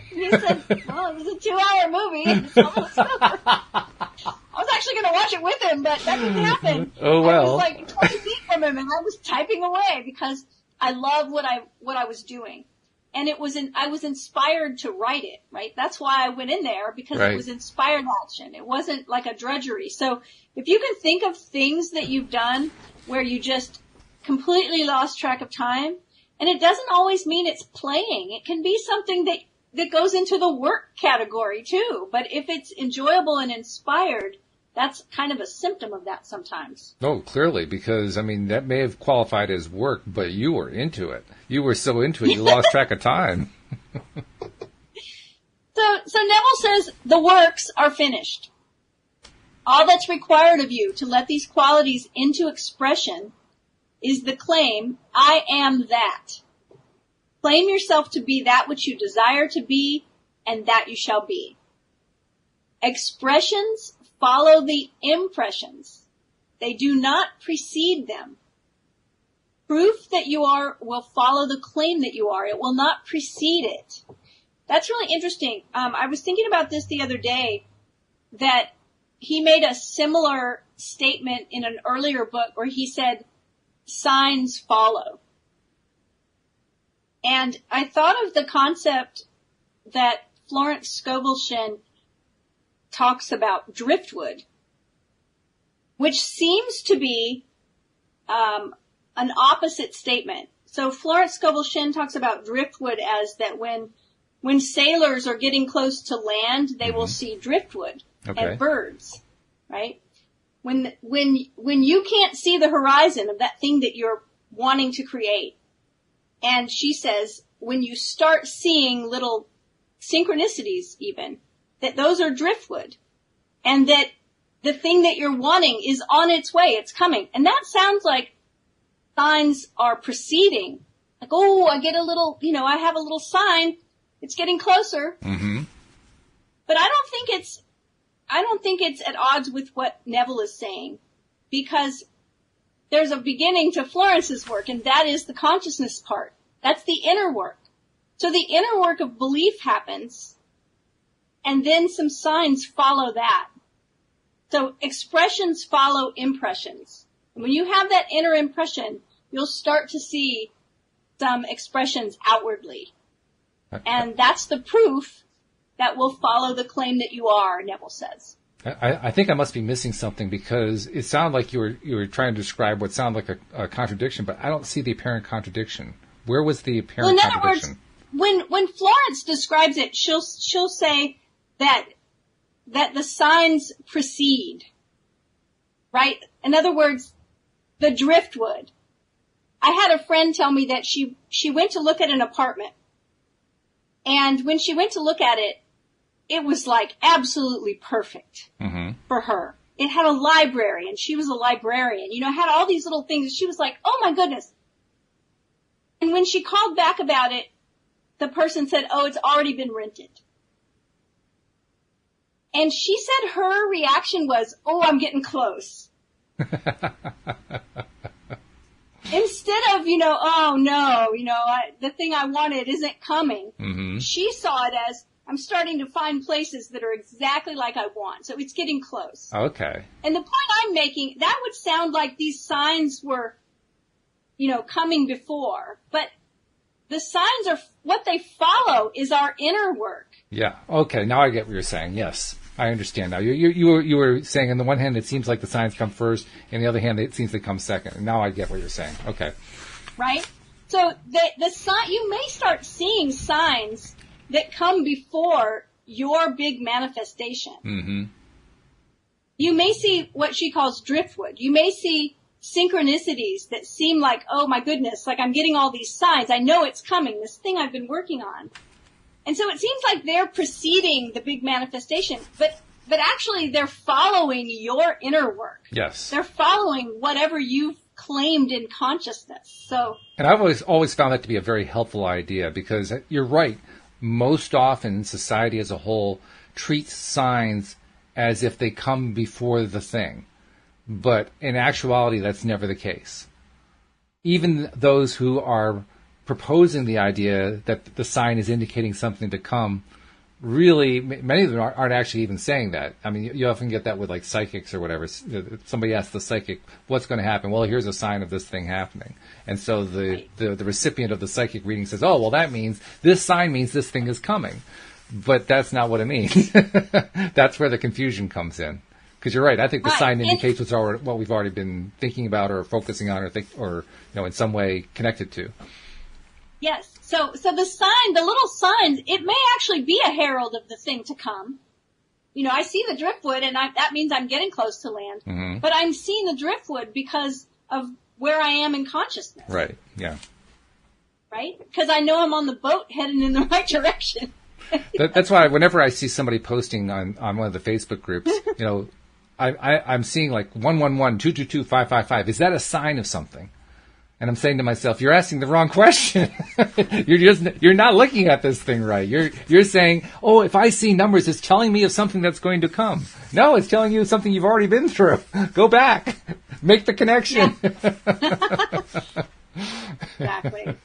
He said, well, it was a 2-hour movie. And it's almost over. I was actually going to watch it with him, but that didn't happen. Oh, well. I was like 20 feet from him and I was typing away because I love what I was doing. And I was inspired to write it, right? That's why I went in there, because it was inspired action. It wasn't like a drudgery. So if you can think of things that you've done where you just completely lost track of time, and it doesn't always mean it's playing. It can be something that goes into the work category too. But if it's enjoyable and inspired, that's kind of a symptom of that sometimes. Oh, clearly, because, I mean, that may have qualified as work, but you were into it. You were so into it, you lost track of time. So Neville says, the works are finished. All that's required of you to let these qualities into expression is the claim, I am that. Claim yourself to be that which you desire to be, and that you shall be. Expressions follow the impressions. They do not precede them. Proof that you are will follow the claim that you are. It will not precede it. That's really interesting. I was thinking about this the other day, that he made a similar statement in an earlier book where he said, signs follow. And I thought of the concept that Florence Scovel Shinn talks about driftwood, which seems to be an opposite statement. So Florence Scovel Shinn talks about driftwood as that when sailors are getting close to land, they will see driftwood and birds, right? When you can't see the horizon of that thing that you're wanting to create. And she says, when you start seeing little synchronicities even, that those are driftwood, and that the thing that you're wanting is on its way, it's coming. And that sounds like signs are proceeding. Like, oh, I get a little, I have a little sign, it's getting closer. Mm-hmm. But I don't think it's at odds with what Neville is saying, because there's a beginning to Florence's work, and that is the consciousness part. That's the inner work. So the inner work of belief happens, and then some signs follow that. So expressions follow impressions. And when you have that inner impression, you'll start to see some expressions outwardly. And that's the proof that will follow the claim that you are, Neville says. I think I must be missing something, because it sounded like you were trying to describe what sounded like a contradiction, but I don't see the apparent contradiction. Where was the apparent contradiction? Well, in other words, when Florence describes it, she'll say that the signs precede, right? In other words, the driftwood. I had a friend tell me that she went to look at an apartment, and when she went to look at it, it was like absolutely perfect for her. It had a library, and she was a librarian, had all these little things. She was like, oh my goodness. when she called back about it, the person said, oh, it's already been rented. And she said her reaction was, oh, I'm getting close. Instead of, oh no, the thing I wanted isn't coming. Mm-hmm. She saw it as, I'm starting to find places that are exactly like I want. So it's getting close. Okay. And the point I'm making, that would sound like these signs were, coming before. But the signs are, what they follow is our inner work. Yeah. Okay. Now I get what you're saying. Yes. I understand now. You were saying on the one hand it seems like the signs come first, and on the other hand it seems they come second. And now I get what you're saying. Okay. Right? So the sign, you may start seeing signs that come before your big manifestation. Mm-hmm. You may see what she calls driftwood. You may see synchronicities that seem like, oh my goodness, like I'm getting all these signs. I know it's coming, this thing I've been working on. And so it seems like they're preceding the big manifestation, but actually they're following your inner work. Yes. They're following whatever you've claimed in consciousness. So. And I've always found that to be a very helpful idea, because you're right. Most often society as a whole treats signs as if they come before the thing. But in actuality, that's never the case. Even those who are proposing the idea that the sign is indicating something to come, really, many of them aren't actually even saying that. I mean, you often get that with like psychics or whatever. Somebody asks the psychic, what's going to happen? Well, here's a sign of this thing happening. And so the recipient of the psychic reading says, oh, well, that means, this sign means this thing is coming. But that's not what it means. That's where the confusion comes in. Because you're right. I think the sign indicates what we've already been thinking about or focusing on or in some way connected to. Yes. So the sign, the little signs, it may actually be a herald of the thing to come. I see the driftwood, and that means I'm getting close to land. Mm-hmm. But I'm seeing the driftwood because of where I am in consciousness. Right. Yeah. Right? Because I know I'm on the boat heading in the right direction. That's why whenever I see somebody posting on one of the Facebook groups, I'm seeing like 111-222-555. Is that a sign of something? And I'm saying to myself, you're asking the wrong question. You're not looking at this thing right. You're saying, oh, if I see numbers, it's telling me of something that's going to come. No, it's telling you something you've already been through. Go back. Make the connection. Exactly.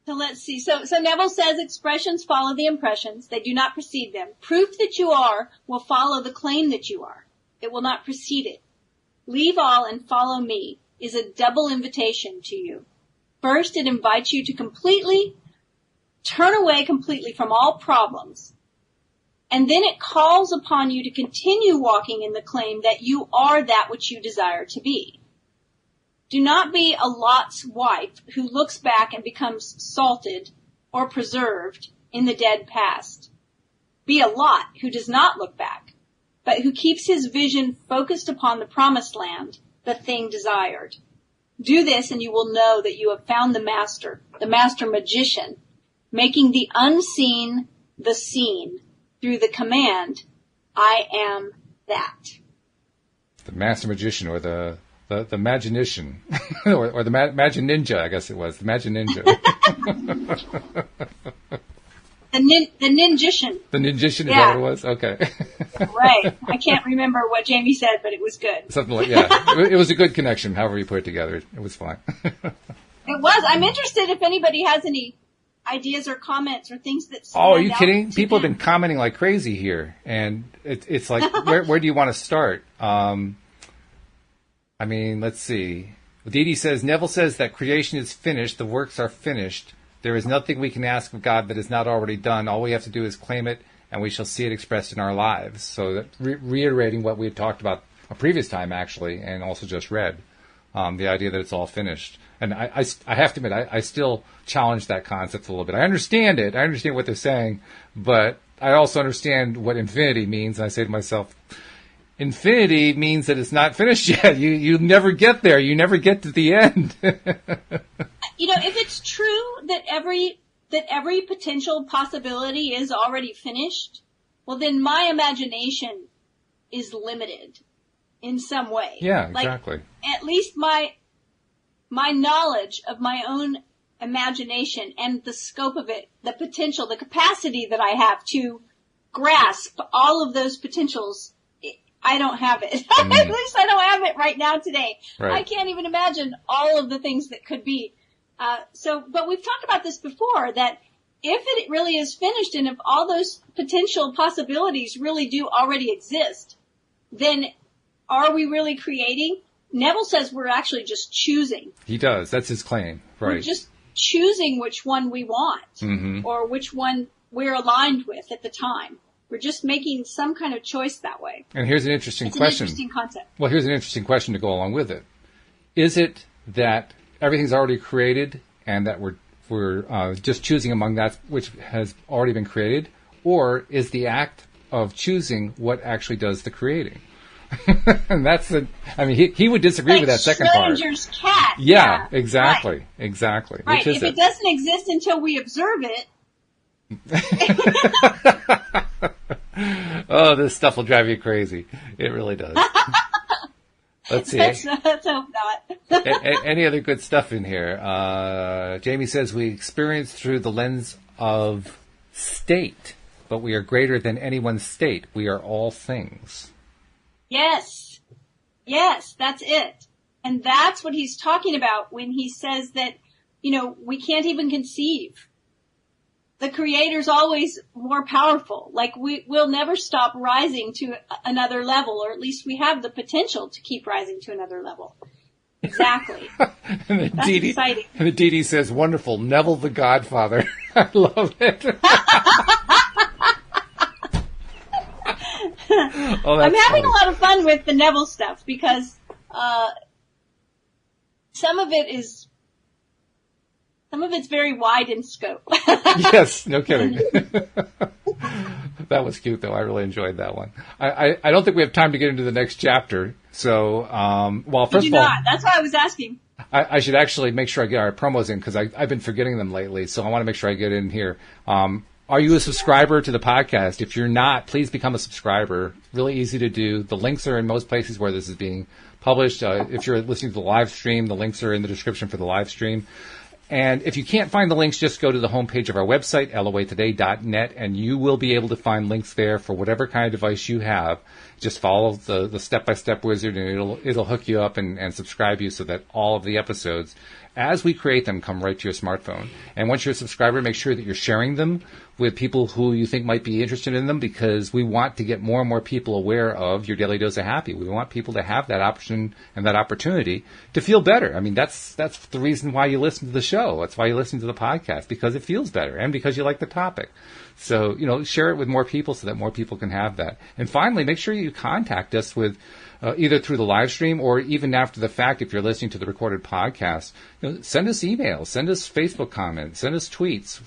So let's see. So Neville says expressions follow the impressions. They do not precede them. Proof that you are will follow the claim that you are. It will not precede it. Leave all and follow me is a double invitation to you. First, it invites you to turn away completely from all problems. And then it calls upon you to continue walking in the claim that you are that which you desire to be. Do not be a Lot's wife who looks back and becomes salted or preserved in the dead past. Be a Lot who does not look back, but who keeps his vision focused upon the promised land, the thing desired. Do this and you will know that you have found the master magician, making the unseen the seen through the command, I am that. The master magician or the Maginician, or the Magin Ninja, I guess it was. The Magin Ninja. The Ninjician. The Ninjician, is that what it was? Okay. Right. I can't remember what Jamie said, but it was good. Something like, yeah. It was a good connection, however you put it together. It was fine. It was. I'm interested if anybody has any ideas or comments or things that stand Oh, are you kidding? out People them. have been commenting like crazy here. And it's like, where do you want to start? I mean, let's see. Dee Dee says, Neville says that creation is finished. The works are finished. There is nothing we can ask of God that is not already done. All we have to do is claim it, and we shall see it expressed in our lives. So that reiterating what we had talked about a previous time, actually, and also just read, the idea that it's all finished. And I have to admit, I still challenge that concept a little bit. I understand it. I understand what they're saying, but I also understand what infinity means. And I say to myself, infinity means that it's not finished yet. You never get there. You never get to the end. If it's true that every potential possibility is already finished, well, then my imagination is limited in some way. Yeah, exactly. At least my my knowledge of my own imagination and the scope of it, the potential, the capacity that I have to grasp all of those potentials, I don't have it. At least I don't have it right now today. Right. I can't even imagine all of the things that could be. But we've talked about this before, that if it really is finished and if all those potential possibilities really do already exist, then are we really creating? Neville says we're actually just choosing. He does. That's his claim. Right. We're just choosing which one we want or which one we're aligned with at the time. We're just making some kind of choice that way. And here's an interesting question. It's an interesting concept. Well, here's an interesting question to go along with it. Is it that everything's already created and that we're just choosing among that which has already been created? Or is the act of choosing what actually does the creating? And that's he would disagree with that second part. Stranger's cat. Yeah, exactly. Right. Exactly. Right. If it doesn't exist until we observe it. Oh, this stuff will drive you crazy. It really does. Let's see. Let's hope not. Any other good stuff in here? Jamie says we experience through the lens of state, but we are greater than anyone's state. We are all things. Yes. Yes, that's it. And that's what he's talking about when he says that, we can't even conceive. The Creator's always more powerful. Like we'll never stop rising to another level, or at least we have the potential to keep rising to another level. Exactly. And that's exciting. And the Dee says, wonderful, Neville the Godfather. I love it. I'm having a lot of fun with the Neville stuff because some of it's very wide in scope. Yes, no kidding. That was cute, though. I really enjoyed that one. I don't think we have time to get into the next chapter. So, first of all, that's why I was asking. I should actually make sure I get our promos in because I've been forgetting them lately. So I want to make sure I get in here. Are you a subscriber to the podcast? If you're not, please become a subscriber. Really easy to do. The links are in most places where this is being published. If you're listening to the live stream, the links are in the description for the live stream. And if you can't find the links, just go to the homepage of our website, loatoday.net, and you will be able to find links there for whatever kind of device you have. Just follow the step-by-step wizard, and it'll hook you up and subscribe you so that all of the episodes, as we create them, come right to your smartphone. And once you're a subscriber, make sure that you're sharing them with people who you think might be interested in them, because we want to get more and more people aware of your Daily Dose of Happy. We want people to have that option and that opportunity to feel better. I mean, that's the reason why you listen to the show. That's why you listen to the podcast, because it feels better and because you like the topic. So, share it with more people so that more people can have that. And finally, make sure you contact us with either through the live stream or even after the fact if you're listening to the recorded podcast. Send us emails, send us Facebook comments, send us tweets.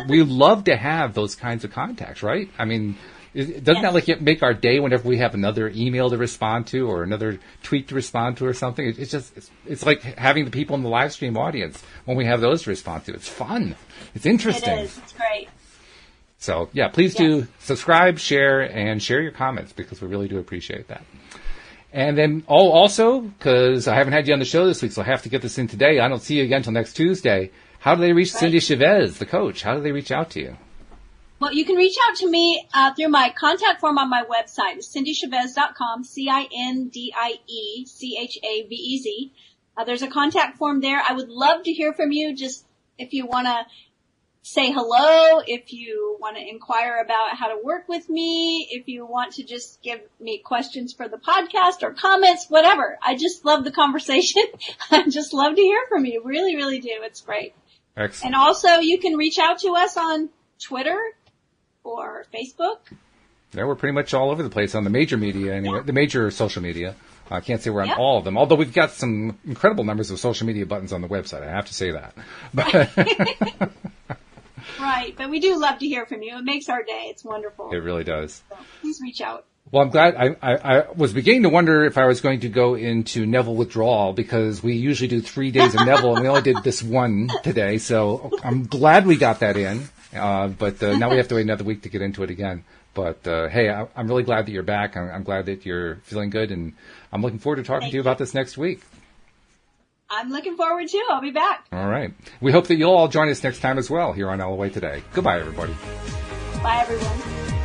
We love to have those kinds of contacts, right? I mean, doesn't that make our day whenever we have another email to respond to or another tweet to respond to or something? It's like having the people in the live stream audience when we have those to respond to. It's fun. It's interesting. It is. It's great. So, please do subscribe, share, and share your comments because we really do appreciate that. And then, also, because I haven't had you on the show this week, so I have to get this in today. I don't see you again until next Tuesday. How do they reach Cindie Chavez, the coach? How do they reach out to you? Well, you can reach out to me through my contact form on my website. It's cindiechavez.com, CindieChavez. There's a contact form there. I would love to hear from you, just if you want to say hello, if you want to inquire about how to work with me, if you want to just give me questions for the podcast or comments, whatever. I just love the conversation. I just love to hear from you. Really, really do. It's great. Excellent. And also you can reach out to us on Twitter or Facebook. Yeah, we're pretty much all over the place on the major media anyway, the major social media. I can't say we're on all of them, although we've got some incredible numbers of social media buttons on the website. I have to say that. Right, but we do love to hear from you. It makes our day. It's wonderful. It really does. So please reach out. Well, I'm glad. I was beginning to wonder if I was going to go into Neville withdrawal because we usually do 3 days of Neville, and we only did this one today. So I'm glad we got that in. But now we have to wait another week to get into it again. But hey, I'm really glad that you're back. I'm glad that you're feeling good, and I'm looking forward to talking to you about this next week. I'm looking forward to. I'll be back. All right. We hope that you'll all join us next time as well here on LOA Today. Goodbye, everybody. Bye, everyone.